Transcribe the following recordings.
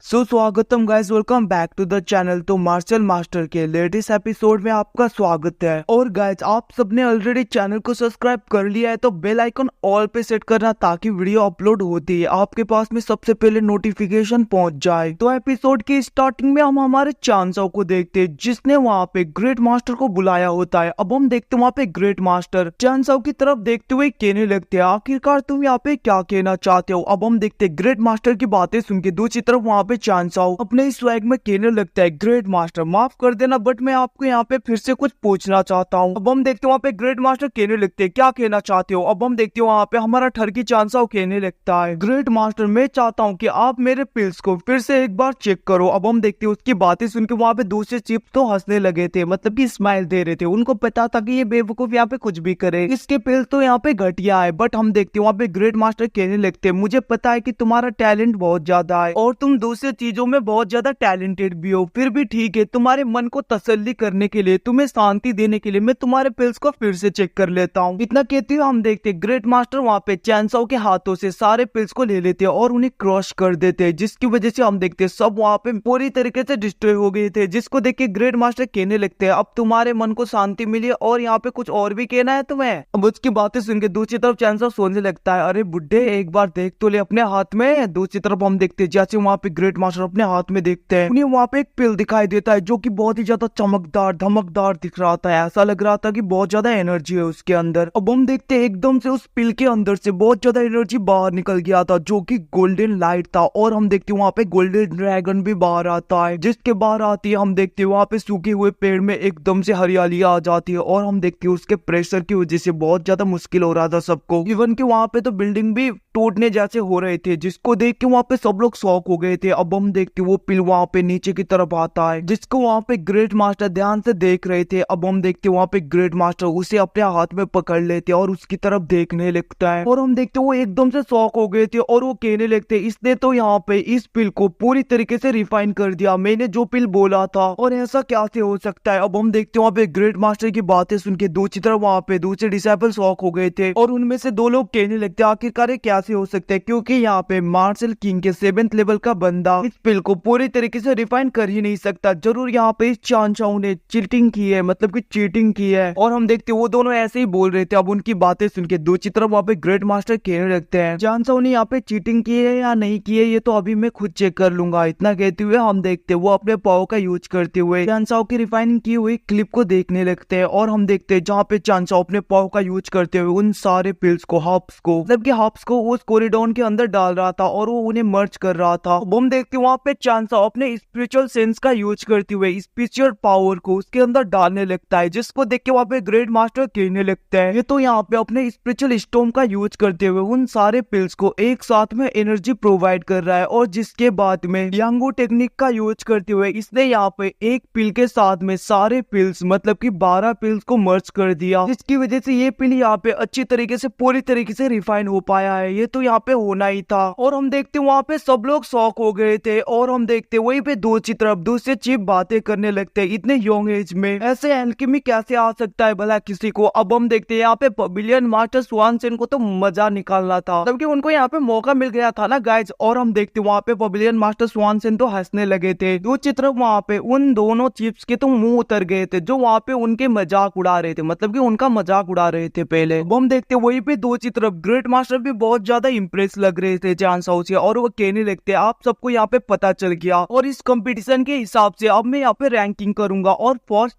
स्वागतम guys, welcome back to the channel. तो marshal master के लेटेस्ट एपिसोड में आपका स्वागत है। और गाइस, आप सबने ऑलरेडी चैनल को सब्सक्राइब कर लिया है तो बेल आइकन ऑल पे सेट करना ताकि वीडियो अपलोड होती है आपके पास में सबसे पहले नोटिफिकेशन पहुंच जाए। तो एपिसोड की स्टार्टिंग में हम हमारे चांसाओ को देखते हैं जिसने वहाँ पे ग्रेट मास्टर को बुलाया होता है। अब हम देखते हैं वहाँ पे ग्रेट मास्टर चांसाओ की तरफ देखते हुए कहने लगते हैं, आखिरकार तुम यहाँ पे क्या कहना चाहते हो। अब हम देखते हैं ग्रेट मास्टर की बातें सुन के दूसरी तरफ वहाँ पे चांसाओ अपने इस स्वैग में कहने लगता है, ग्रेट मास्टर माफ कर देना बट मैं आपको यहाँ पे फिर से कुछ पूछना चाहता हूँ। अब हम देखते हैं वहाँ पे ग्रेट मास्टर कहने लगते हैं, क्या कहना चाहते हो। अब हम देखते हैं वहाँ पे हमारा ठरकी चांसाओ कहने लगता है, ग्रेट मास्टर मैं चाहता हूँ कि आप मेरे पिल्स को फिर से एक बार चेक करो। अब हम देखते हैं उसकी बातें सुन के वहाँ पे दूसरे चिप तो हंसने लगे थे, मतलब की स्माइल दे रहे थे। उनको पता था कि ये बेवकूफ यहाँ पे कुछ भी करे, इसके पिल्स तो यहाँ पे घटिया है। बट हम देखते हैं वहाँ पे ग्रेट मास्टर कहने लगते हैं, मुझे पता है कि तुम्हारा टैलेंट बहुत ज्यादा है और तुम दूसरे चीजों में बहुत ज्यादा टैलेंटेड भी हो, फिर भी ठीक है, तुम्हारे मन को तसल्ली करने के लिए, तुम्हें शांति देने के लिए मैं तुम्हारे पिल्स को फिर से चेक कर लेता हूँ। इतना कहते हुए हम देखते हैं ग्रेट मास्टर वहाँ पे चांसाओ के हाथों से सारे पिल्स को ले लेते हैं और उन्हें क्रश कर देते हैं, जिसकी वजह से हम देखते हैं सब वहाँ पे पूरी तरीके से डिस्ट्रॉय हो गए थे। जिसको देख के ग्रेट मास्टर कहने लगते हैं, अब तुम्हारे मन को शांति मिली और यहाँ पे कुछ और भी कहना है तुम्हें। अब उसकी बातें सुन के दूसरी तरफ चांसाओ सोचने लगता है, अरे बुड्ढे एक बार देख तो ले अपने हाथ में। दूसरी तरफ हम देखते हैं जैसे वहाँ पे ग्रेट मास्टर अपने हाथ में देखते हैं, उन्हें वहाँ पे एक पिल दिखाई देता है जो कि बहुत ही ज्यादा चमकदार धमकदार दिख रहा था। ऐसा लग रहा था कि बहुत ज्यादा एनर्जी है उसके अंदर। अब हम देखते हैं एकदम से उस पिल के अंदर से बहुत ज्यादा एनर्जी बाहर निकल गया था जो कि गोल्डन लाइट था। और हम देखते हैं वहाँ पे गोल्डन ड्रैगन भी बाहर आता है, जिसके बाहर आती है हम देखते हैं वहाँ पे सूखे हुए पेड़ में एकदम से हरियाली आ जाती है। और हम देखते हैं उसके प्रेशर की वजह से बहुत ज्यादा मुश्किल हो रहा था सबको, इवन कि वहाँ पे तो बिल्डिंग भी टूटने जैसे हो रहे थे, जिसको देख के वहाँ पे सब लोग शॉक हो गए थे। अब हम देखते वो पिल वहाँ पे नीचे की तरफ आता है, जिसको वहाँ पे ग्रेट मास्टर ध्यान से देख रहे थे। अब हम देखते वहाँ पे ग्रेट मास्टर उसे अपने हाथ में पकड़ लेते और उसकी तरफ देखने लगता है। और हम देखते वो एकदम से शॉक हो गए थे और वो कहने लगते, इसने तो यहाँ पे इस पिल को पूरी तरीके से रिफाइन कर दिया, मैंने जो पिल बोला था, और ऐसा कैसे हो सकता है। अब हम देखते वहाँ पे ग्रेट मास्टर की बातें सुन के दूसरी तरफ वहाँ पे दूसरे डिसाइपल शॉक हो गए थे और उनमें से दो लोग कहने लगते आखिरकार कैसे हो सकता है, क्योंकि यहाँ पे मार्शल किंग के 7th लेवल का बंदा इस पिल को पूरी तरीके से रिफाइन कर ही नहीं सकता। जरूर यहाँ पे इस चांसाओ ने चीटिंग की है, मतलब कि चीटिंग की है। और हम देखते वो दोनों ऐसे ही बोल रहे थे। अब उनकी बातें सुन के दूसरी तरफ वहाँ पे ग्रेट मास्टर कहने लगते हैं, चांसाओ ने यहाँ पे चीटिंग की है या नहीं की है ये तो अभी मैं खुद चेक कर लूंगा। इतना कहते हुए हम देखते वो अपने पावर का यूज करते हुए चांसाओ की रिफाइनिंग की हुई क्लिप को देखने लगते हैं। और हम देखते हैं जहाँ पे चांसाओ अपने पावर का यूज करते हुए उन सारे पिल्स को हब्स को, मतलब कि हब्स को उस कॉरिडोर के अंदर डाल रहा था और वो उन्हें मर्ज कर रहा था। हम देखते वहाँ पे चांसाओ अपने स्पिरिचुअल सेंस का यूज करते हुए स्पिरिचुअल पावर को उसके अंदर डालने लगता है, जिसको देख के वहाँ पे ग्रेट मास्टर कहने लगता है, ये तो यहाँ पे अपने स्पिरिचुअल स्टोम का यूज करते हुए उन सारे पिल्स को एक साथ में एनर्जी प्रोवाइड कर रहा है। और जिसके बाद में यांगो टेक्निक का यूज करते हुए इसने यहाँ पे एक पिल के साथ में सारे पिल्स, मतलब कि 12 पिल्स को मर्ज कर दिया, जिसकी वजह से ये पिल यहाँ पे अच्छी तरीके से पूरी तरीके से रिफाइन हो पाया है। ये तो यहाँ पे होना ही था। और हम देखते वहाँ पे सब लोग शॉक हो गए थे। और हम देखते वहीं पे दूसरी तरफ दूसरे चिप बातें करने लगते, इतने यंग एज में ऐसे एल्केमी कैसे आ सकता है भला किसी को। अब हम देखते हैं यहाँ पे पवेलियन मास्टर स्वानसेन को तो मजा निकालना था, क्योंकि उनको यहाँ पे मौका मिल गया था ना गाइज। और हम देखते वहाँ पे पवेलियन मास्टर स्वानसेन तो हंसने लगे थे। दूसरी तरफ वहाँ पे उन दोनों चिप्स के तो मुंह उतर गए थे जो वहाँ पे उनके मजाक उड़ा रहे थे, मतलब कि उनका मजाक उड़ा रहे थे पहले। अब हम देखते वहीं पे दूसरी तरफ ग्रेट मास्टर भी बहुत ज्यादा इंप्रेस लग रहे थे चांसाओ से और वो कहने लगते आप सबको यहाँ पे पता चल गया और इस कंपटीशन के हिसाब से अब मैं यहाँ पे रैंकिंग करूंगा और फर्स्ट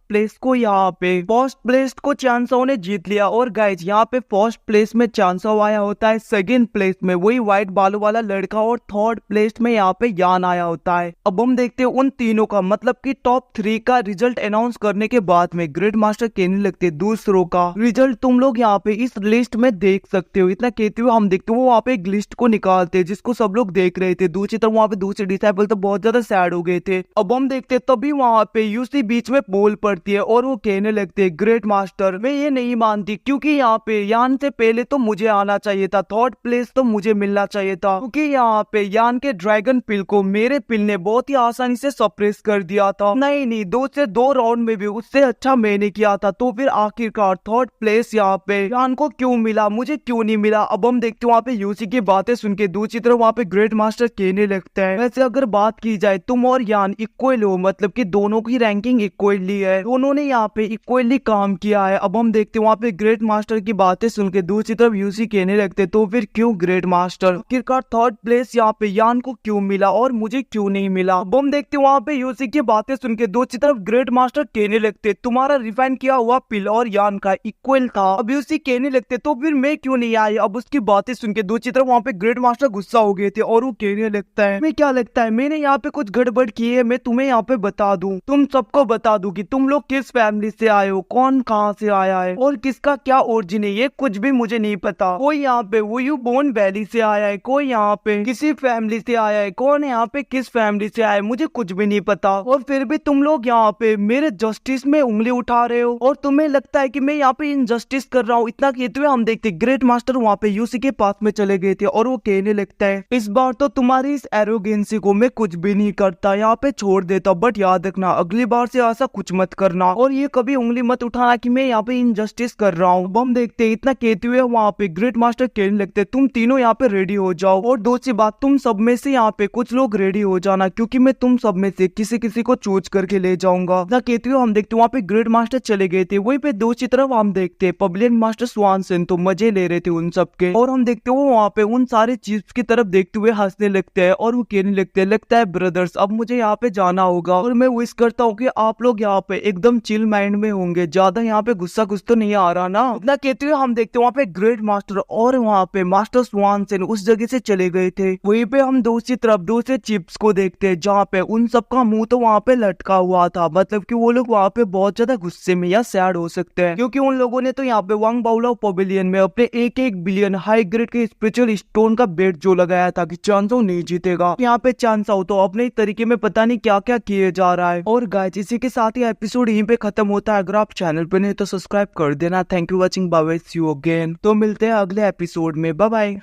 प्लेस को चांसाओ ने जीत लिया। और गाइज यहाँ पे फर्स्ट प्लेस में चांसाओ आया होता है, सेकंड प्लेस में वही व्हाइट बालों वाला लड़का और थर्ड प्लेस में यहाँ पे यान आया होता है। अब हम देखते हैं उन तीनों का, मतलब कि टॉप 3 का रिजल्ट अनाउंस करने के बाद में ग्रेट मास्टर कहने लगते दूसरों का रिजल्ट तुम लोग यहाँ पे इस लिस्ट में देख सकते हो। इतना कहते हुए हम देखते वो वहाँ पे एक लिस्ट को निकालते जिसको सब लोग देख रहे थे। दूसरी तरफ वहाँ पे दूसरे डिसाइपल तो बहुत ज्यादा सैड हो गए थे। अब हम देखते तभी वहाँ पे यूसी बीच में बोल पड़ती है और वो कहने लगते ग्रेट मास्टर मैं ये नहीं मानती, क्योंकि यहाँ पे यान से पहले तो मुझे आना चाहिए था, थर्ड प्लेस तो मुझे मिलना चाहिए था, क्योंकि यहाँ पे यान के ड्रैगन पिल को मेरे पिल ने बहुत ही आसानी से सप्रेस कर दिया था। नहीं 2 से 2 राउंड में भी उससे अच्छा मैंने किया था, तो फिर आखिरकार थर्ड प्लेस यहाँ पे यान को क्यों मिला, मुझे क्यों नहीं मिला। अब हम देखते वहाँ पे यूसी की बातें सुन के दूसरी तरफ वहाँ पे ग्रेट मास्टर कहने लगता है है। वैसे अगर बात की जाए तुम और यान इक्वल हो, मतलब कि दोनों की रैंकिंग इक्वली है, दोनों ने यहाँ पे इक्वली काम किया है। अब हम देखते हैं वहाँ पे ग्रेट मास्टर की बातें सुन के दूसरी तरफ यूसी कहने लगते तो फिर क्यों ग्रेट मास्टर, आखिरकार थर्ड प्लेस यहाँ पे यान को क्यों मिला और मुझे क्यों नहीं मिला। अब हम देखते हैं वहाँ पे यूसी की बातें सुन के दूसरी तरफ ग्रेट मास्टर कहने लगते तुम्हारा रिफाइन किया हुआ पिल और यान का इक्वल था। अब यूसी कहने लगते तो फिर मैं क्यों नहीं आई। अब उसकी बातें सुन के दूसरी तरफ वहाँ पे ग्रेट मास्टर गुस्सा हो गए थे और वो कहने लगता है मैं क्या लगता है मैंने यहाँ पे कुछ गड़बड़ की है, मैं तुम्हें यहाँ पे बता दूं, तुम सबको बता दूं कि तुम लोग किस फैमिली से आए हो, कौन कहाँ से आया है और किसका क्या ओरिजिन है, ये कुछ भी मुझे नहीं पता। कोई यहाँ पे वुयू बोन वैली से आया है, कोई यहाँ पे किसी फैमिली से आया है, कौन यहाँ पे किस फैमिली से आया है मुझे कुछ भी नहीं पता। और फिर भी तुम लोग यहाँ पे मेरे जस्टिस में उंगली उठा रहे हो और तुम्हें लगता है कि मैं यहाँ पे इनजस्टिस कर रहा हूँ। इतना कहते हुए हम देखते ग्रेट मास्टर वहाँ पे यूसी के पास में चले गए थे और वो कहने लगता है इस बार तो तुम्हारी इस एरोगेंसी को मैं कुछ भी नहीं करता, यहाँ पे छोड़ देता, बट याद रखना अगली बार से ऐसा कुछ मत करना और ये कभी उंगली मत उठाना कि मैं यहाँ पे इनजस्टिस कर रहा हूँ। हम देखते हैं इतना कहते हुए वहाँ पे ग्रेट मास्टर कहने लगते तुम तीनों यहाँ पे रेडी हो जाओ और दूसरी बात तुम सब में से यहाँ पे कुछ लोग रेडी हो जाना क्योंकि मैं तुम सब में से किसी किसी को चूज करके ले जाऊंगा। इतना कहते हुए हम देखते वहाँ पे ग्रेट मास्टर चले गए थे। वहीं पे दूसरी तरफ हम देखते पब्लिक मास्टर स्वानसन तो मजे ले रहे थे उन सबके और हम देखते वो वहाँ पे उन सारे चीज की तरफ देखते हुए हंसने लगते हैं और वो कहने लगते हैं लगता है ब्रदर्स अब मुझे यहाँ पे जाना होगा और मैं विश करता हूँ कि आप लोग यहाँ पे एकदम चिल माइंड में होंगे, ज्यादा यहाँ पे गुस्सा कुछ तो नहीं आ रहा ना। इतना कहते हुए हम देखते वहाँ पे ग्रेट मास्टर और वहाँ पे मास्टर स्वानसन उस जगह से चले गए थे। वहीं पे हम दूसरी तरफ दूसरे चिप्स को देखते हैं जहाँ पे उन सबका मुंह तो वहाँ पे लटका हुआ था, मतलब कि वो लोग वहाँ पे बहुत ज्यादा गुस्से में या सैड हो सकते हैं क्योंकि उन लोगों ने तो यहाँ पे वांग बाउला पवेलियन में अपने 1-1 बिलियन हाई ग्रेड के स्पिरिचुअल स्टोन का बेट जो लगाया था कि चांसो नहीं जीतेगा, यहाँ पे चांस हो तो अपने तरीके में पता नहीं क्या क्या किए जा रहा है। और गाइस इसी के साथ ही एपिसोड यहीं पे खत्म होता है। अगर आप चैनल पे नहीं तो सब्सक्राइब कर देना। Thank you watching, bye bye, see you again. तो मिलते हैं अगले एपिसोड में, बाय बाय।